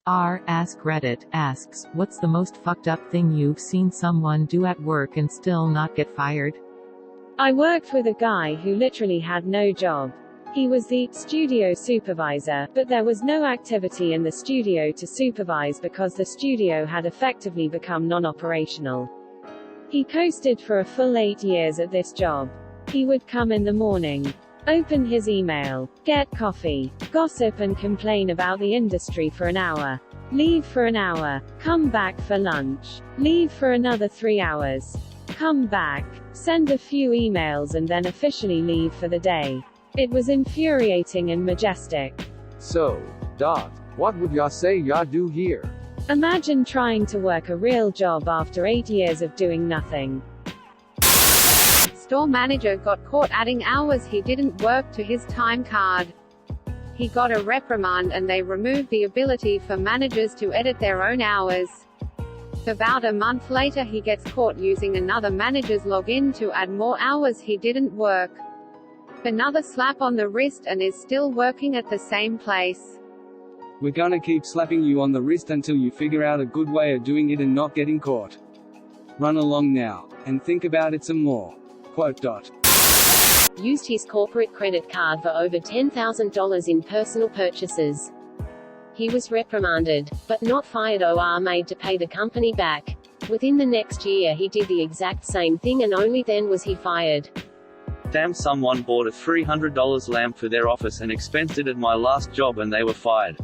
Askreddit asks, what's the most fucked up thing you've seen someone do at work and still not get fired? I worked with a guy who literally had no job. He was the studio supervisor, but there was no activity in the studio to supervise because the studio had effectively become non-operational. He coasted for a full 8 years at this job. He would come in the morning, open his email, get coffee, gossip and complain about the industry for an hour, leave for an hour, come back for lunch, leave for another 3 hours, come back, send a few emails and then officially leave for the day. It was infuriating and majestic. So, what would ya say ya do here? Imagine trying to work a real job after 8 years of doing nothing. Store manager got caught adding hours he didn't work to his time card. He got a reprimand and they removed the ability for managers to edit their own hours. About a month later he gets caught using another manager's login to add more hours he didn't work. Another slap on the wrist and is still working at the same place. We're gonna keep slapping you on the wrist until you figure out a good way of doing it and not getting caught. Run along now, and think about it some more. Quote. Used his corporate credit card for over $10,000 in personal purchases. He was reprimanded, but not fired or made to pay the company back. Within the next year he did the exact same thing and only then was he fired. Damn, someone bought a $300 lamp for their office and expensed it at my last job and they were fired.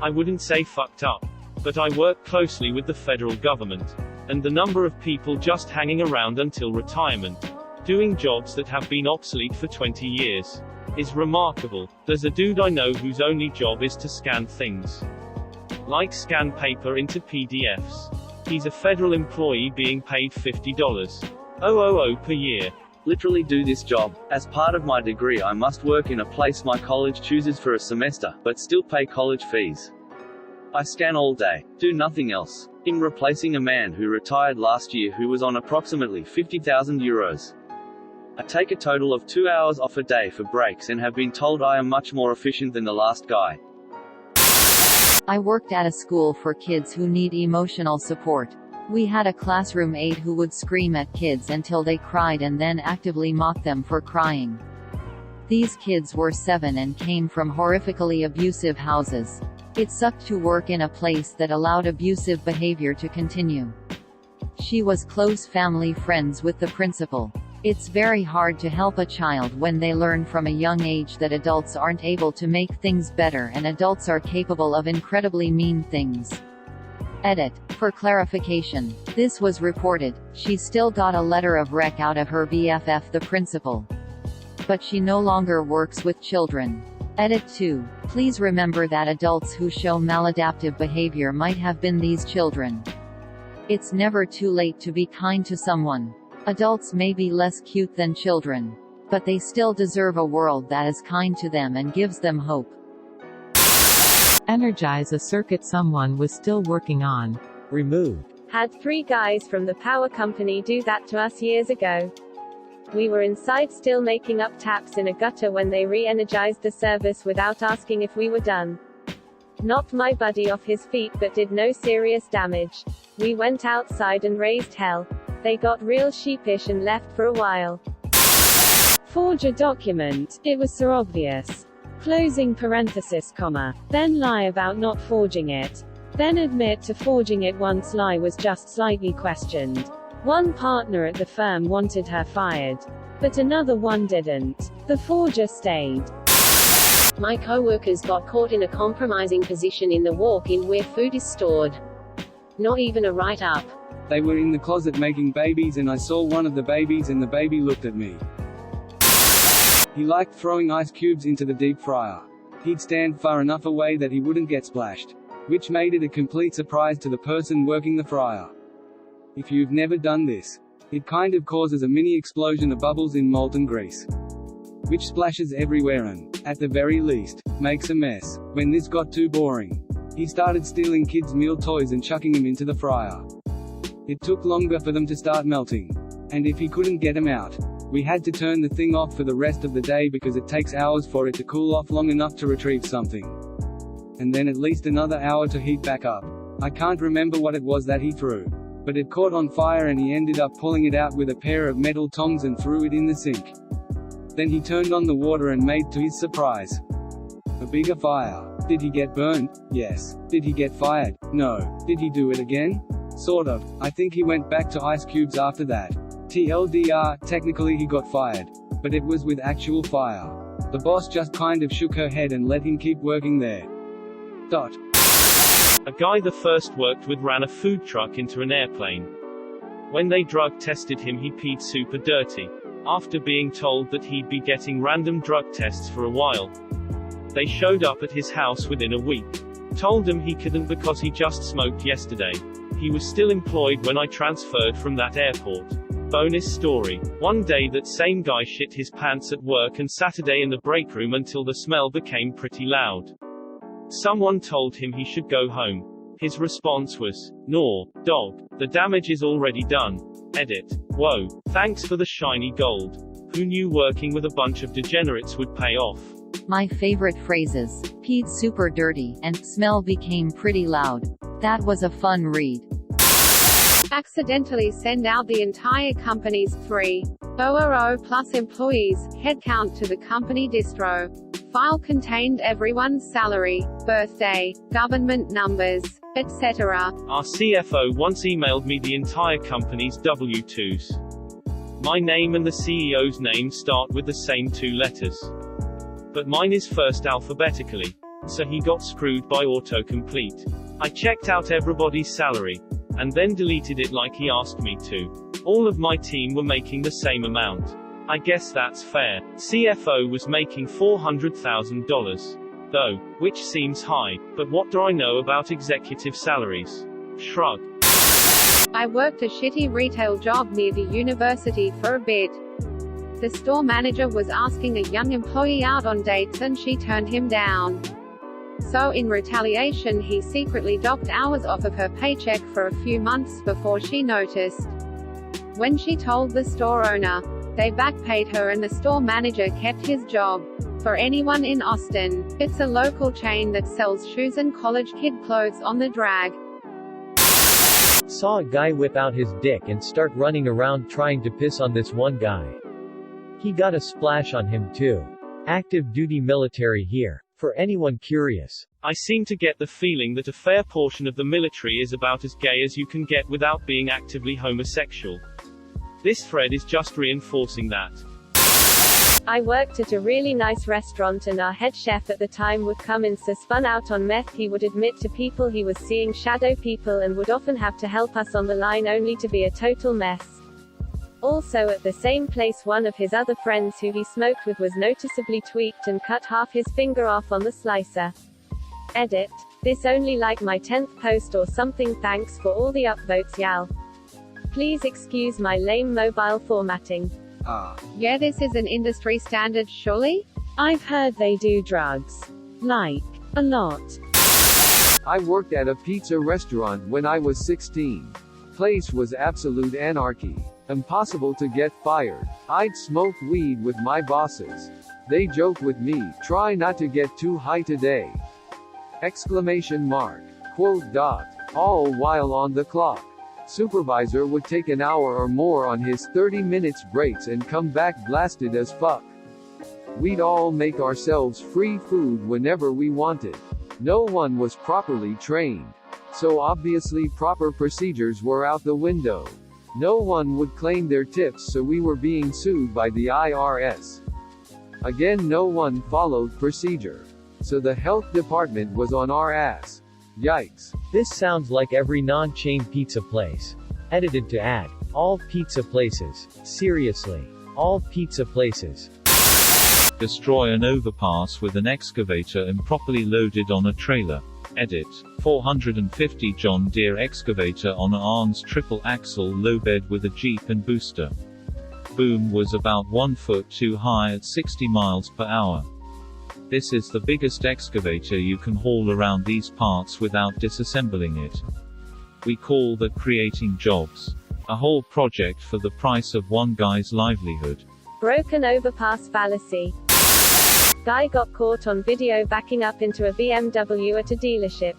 I wouldn't say fucked up, but I work closely with the federal government. And the number of people just hanging around until retirement, doing jobs that have been obsolete for 20 years, is remarkable. There's a dude I know whose only job is to scan things. Like scan paper into PDFs. He's a federal employee being paid $50,000 per year. Literally do this job. As part of my degree I must work in a place my college chooses for a semester, but still pay college fees. I scan all day, do nothing else. In replacing a man who retired last year who was on approximately €50,000. I take a total of 2 hours off a day for breaks and have been told I am much more efficient than the last guy. I worked at a school for kids who need emotional support. We had a classroom aide who would scream at kids until they cried and then actively mock them for crying. These kids were 7 and came from horrifically abusive houses. It sucked to work in a place that allowed abusive behavior to continue. She was close family friends with the principal. It's very hard to help a child when they learn from a young age that adults aren't able to make things better and adults are capable of incredibly mean things. Edit. For clarification, this was reported. She still got a letter of rec out of her BFF, the principal. But she no longer works with children. Edit 2. Please remember that adults who show maladaptive behavior might have been these children. It's never too late to be kind to someone. Adults may be less cute than children, but they still deserve a world that is kind to them and gives them hope. Energize a circuit someone was still working on. Removed. Had 3 guys from the power company do that to us years ago. We were inside still making up taps in a gutter when they re-energized the service without asking if we were done. Knocked my buddy off his feet but did no serious damage. We went outside and raised hell. They got real sheepish and left for a while. Forge a document, it was so obvious. Closing parenthesis comma. Then lie about not forging it. Then admit to forging it once lie was just slightly questioned. One partner at the firm wanted her fired, but another one didn't. The forger stayed. My co-workers got caught in a compromising position in the walk-in where food is stored. Not even a write-up. They were in the closet making babies and I saw one of the babies and the baby looked at me. He liked throwing ice cubes into the deep fryer. He'd stand far enough away that he wouldn't get splashed, which made it a complete surprise to the person working the fryer. If you've never done this, it kind of causes a mini explosion of bubbles in molten grease, which splashes everywhere and, at the very least, makes a mess. When this got too boring, he started stealing kids' meal toys and chucking them into the fryer. It took longer for them to start melting, and if he couldn't get them out, we had to turn the thing off for the rest of the day because it takes hours for it to cool off long enough to retrieve something. and then at least another hour to heat back up. I can't remember what it was that he threw. But it caught on fire and he ended up pulling it out with a pair of metal tongs and threw it in the sink. Then he turned on the water and made, to his surprise, a bigger fire. Did he get burned? Yes. Did he get fired? No. Did he do it again? Sort of. I think he went back to ice cubes after that. TLDR, technically he got fired. But it was with actual fire. The boss just kind of shook her head and let him keep working there. A guy the first worked with ran a food truck into an airplane. When they drug tested him he peed super dirty. After being told that he'd be getting random drug tests for a while, they showed up at his house within a week. Told him he couldn't because he just smoked yesterday. He was still employed when I transferred from that airport. Bonus story. One day that same guy shit his pants at work and Saturday in the break room until the smell became pretty loud. Someone told him he should go home. His response was, "No, dog. The damage is already done." Edit. Whoa. Thanks for the shiny gold. Who knew working with a bunch of degenerates would pay off? My favorite phrases: peed super dirty, and smell became pretty loud. That was a fun read. Accidentally send out the entire company's 3,000 plus employees headcount to the company distro. File contained everyone's salary, birthday, government numbers, etc. Our CFO once emailed me the entire company's W-2s. My name and the CEO's name start with the same 2 letters. But mine is first alphabetically. So he got screwed by autocomplete. I checked out everybody's salary, and then deleted it like he asked me to. All of my team were making the same amount. I guess that's fair. CFO was making $400,000. Though, which seems high, but what do I know about executive salaries? Shrug. I worked a shitty retail job near the university for a bit. The store manager was asking a young employee out on dates and she turned him down. So in retaliation he secretly docked hours off of her paycheck for a few months before she noticed. When she told the store owner, they backpaid her and the store manager kept his job. For anyone in Austin, it's a local chain that sells shoes and college kid clothes on the drag. Saw a guy whip out his dick and start running around trying to piss on this one guy. He got a splash on him too. Active duty military here. For anyone curious. I seem to get the feeling that a fair portion of the military is about as gay as you can get without being actively homosexual. This thread is just reinforcing that. I worked at a really nice restaurant and our head chef at the time would come in so spun out on meth he would admit to people he was seeing shadow people and would often have to help us on the line only to be a total mess. Also at the same place one of his other friends who he smoked with was noticeably tweaked and cut half his finger off on the slicer. Edit. This only like my 10th post or something. Thanks for all the upvotes y'all. Please excuse my lame mobile formatting. Yeah, this is an industry standard surely? I've heard they do drugs. Like, a lot. I worked at a pizza restaurant when I was 16. Place was absolute anarchy. Impossible to get fired. I'd smoke weed with my bosses. They joke with me, try not to get too high today. Exclamation mark. Quote dot. All while on the clock. Supervisor would take an hour or more on his 30 minutes breaks and come back blasted as fuck. We'd all make ourselves free food whenever we wanted. No one was properly trained. So obviously proper procedures were out the window. No one would claim their tips, so we were being sued by the IRS. Again, no one followed procedure. So the health department was on our ass. Yikes. This sounds like every non-chain pizza place. Edited to add. All pizza places. Seriously. All pizza places. Destroy an overpass with an excavator improperly loaded on a trailer. Edit. 450 John Deere excavator on an ARMS triple axle low bed with a Jeep and booster. Boom was about 1 foot too high at 60 miles per hour. This is the biggest excavator you can haul around these parts without disassembling it. We call that creating jobs. A whole project for the price of one guy's livelihood. Broken overpass fallacy. Guy got caught on video backing up into a BMW at a dealership.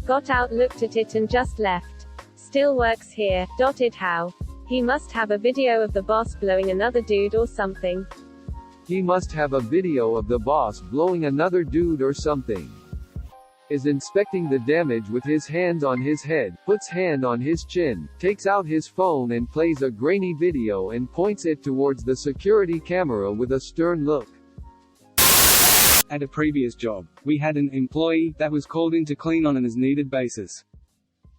Got out, looked at it and just left. Still works here. How? He must have a video of the boss blowing another dude or something. He must have a video of the boss blowing another dude or something. Is inspecting the damage with his hands on his head, puts hand on his chin, takes out his phone and plays a grainy video and points it towards the security camera with a stern look. At a previous job, we had an employee that was called in to clean on an as-needed basis.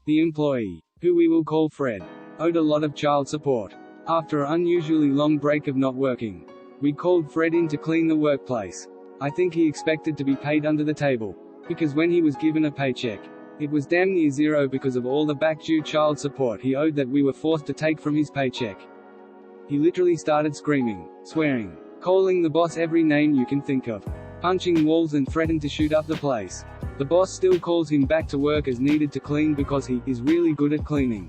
The employee, who we will call Fred, owed a lot of child support. After an unusually long break of not working, we called Fred in to clean the workplace. I think he expected to be paid under the table, because when he was given a paycheck, it was damn near zero because of all the back-due child support he owed that we were forced to take from his paycheck. He literally started screaming, swearing, calling the boss every name you can think of, punching walls and threatened to shoot up the place. The boss still calls him back to work as needed to clean because he is really good at cleaning.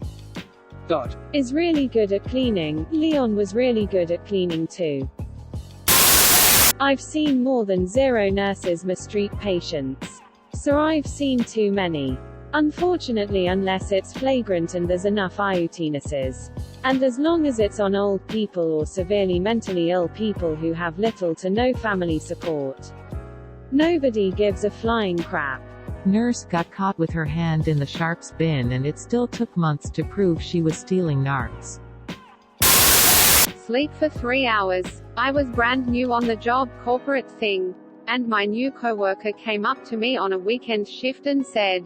Is really good at cleaning. Leon was really good at cleaning too. I've seen more than 0 nurses mistreat patients. So I've seen too many. Unfortunately, unless it's flagrant and there's enough IUTnesses. And as long as it's on old people or severely mentally ill people who have little to no family support, nobody gives a flying crap. Nurse got caught with her hand in the sharps bin and it still took months to prove she was stealing narcs. Sleep for 3 hours. I was brand new on the job, corporate thing. And my new coworker came up to me on a weekend shift and said,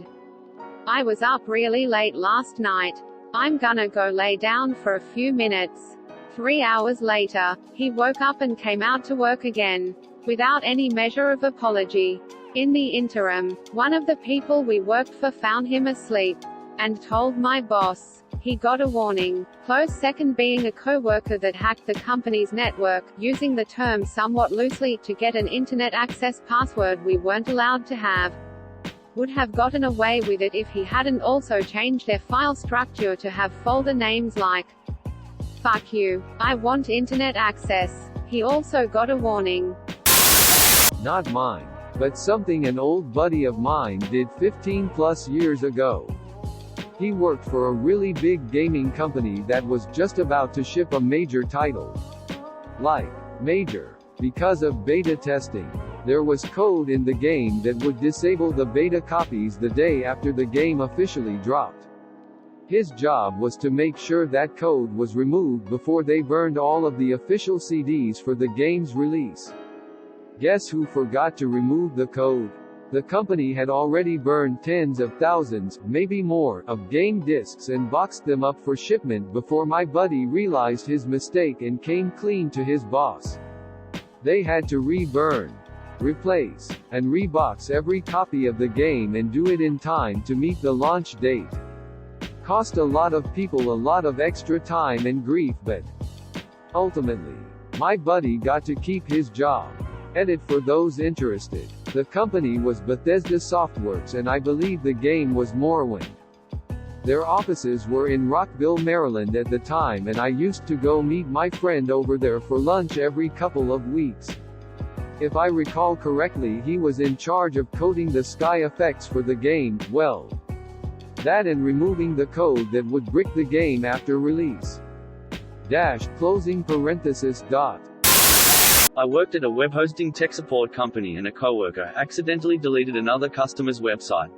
"I was up really late last night. I'm gonna go lay down for a few minutes." 3 hours later, he woke up and came out to work again, without any measure of apology. In the interim, one of the people we worked for found him asleep, and told my boss. He got a warning. Close second being a coworker that hacked the company's network, using the term somewhat loosely, to get an internet access password we weren't allowed to have. Would have gotten away with it if he hadn't also changed their file structure to have folder names like "Fuck you, I want internet access." He also got a warning. Not mine, but something an old buddy of mine did 15+ years ago. He worked for a really big gaming company that was just about to ship a major title. Like, major, because of beta testing. There was code in the game that would disable the beta copies the day after the game officially dropped. His job was to make sure that code was removed before they burned all of the official CDs for the game's release. Guess who forgot to remove the code? The company had already burned tens of thousands, maybe more, of game discs and boxed them up for shipment before my buddy realized his mistake and came clean to his boss. They had to re-burn, replace, and rebox every copy of the game and do it in time to meet the launch date. Cost a lot of people a lot of extra time and grief, but ultimately, my buddy got to keep his job. Edit for those interested. The company was Bethesda Softworks and I believe the game was Morrowind. Their offices were in Rockville, Maryland at the time and I used to go meet my friend over there for lunch every couple of weeks. If I recall correctly, he was in charge of coding the sky effects for the game, well, that and removing the code that would brick the game after release. Closing parenthesis. I worked at a web hosting tech support company and a coworker accidentally deleted another customer's website.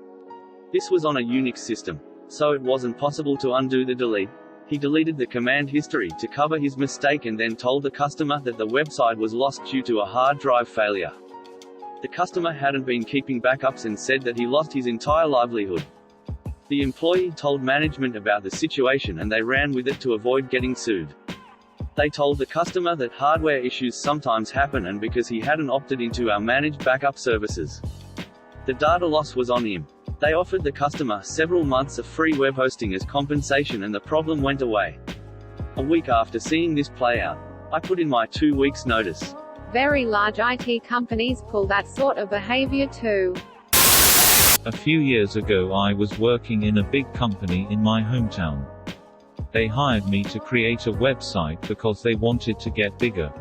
This was on a Unix system, so it wasn't possible to undo the delete. He deleted the command history to cover his mistake and then told the customer that the website was lost due to a hard drive failure. The customer hadn't been keeping backups and said that he lost his entire livelihood. The employee told management about the situation and they ran with it to avoid getting sued. They told the customer that hardware issues sometimes happen and because he hadn't opted into our managed backup services, the data loss was on him. They offered the customer several months of free web hosting as compensation and the problem went away. A week after seeing this play out, I put in my 2 weeks notice. Very large IT companies pull that sort of behavior too. A few years ago I was working in a big company in my hometown. They hired me to create a website because they wanted to get bigger.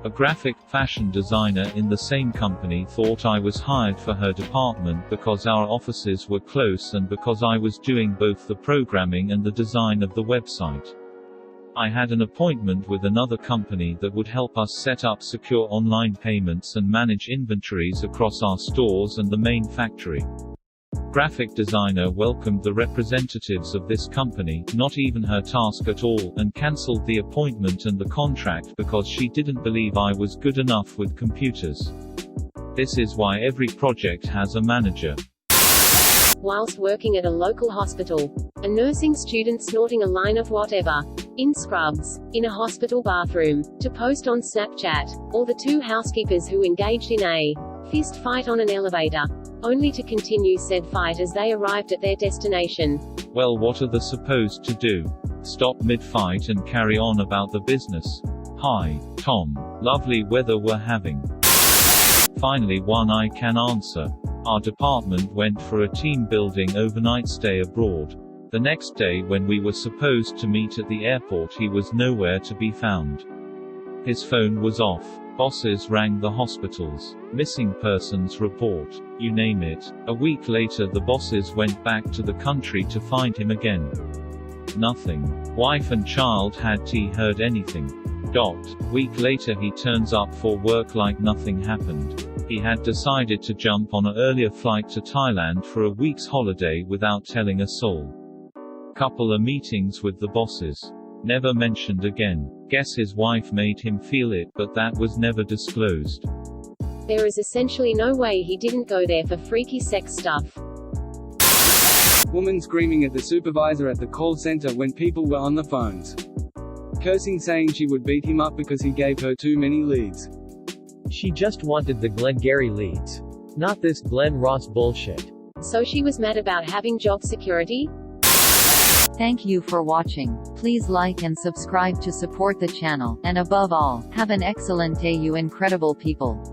A graphic, fashion designer in the same company thought I was hired for her department because our offices were close and because I was doing both the programming and the design of the website. I had an appointment with another company that would help us set up secure online payments and manage inventories across our stores and the main factory. Graphic designer welcomed the representatives of this company, not even her task at all, and cancelled the appointment and the contract because she didn't believe I was good enough with computers. This is why every project has a manager. Whilst working at a local hospital, a nursing student snorting a line of whatever, in scrubs, in a hospital bathroom, to post on Snapchat, or the two housekeepers who engaged in a fist fight on an elevator, only to continue said fight as they arrived at their destination. Well, what are they supposed to do? Stop mid-fight and carry on about the business? Hi, Tom. Lovely weather we're having. Finally one I can answer. Our department went for a team-building overnight stay abroad. The next day when we were supposed to meet at the airport he was nowhere to be found. His phone was off. Bosses rang the hospitals. Missing persons report. You name it. A week later the bosses went back to the country to find him again. Nothing. Wife and child hadn't heard anything. Week later he turns up for work like nothing happened. He had decided to jump on an earlier flight to Thailand for a week's holiday without telling a soul. Couple of meetings with the bosses. Never mentioned again. Guess his wife made him feel it, but that was never disclosed. There is essentially no way he didn't go there for freaky sex stuff. Woman screaming at the supervisor at the call center when people were on the phones. Cursing, saying she would beat him up because he gave her too many leads. She just wanted the Glengarry leads. Not this Glen Ross bullshit. So she was mad about having job security? Thank you for watching. Please like and subscribe to support the channel, and above all, have an excellent day you incredible people.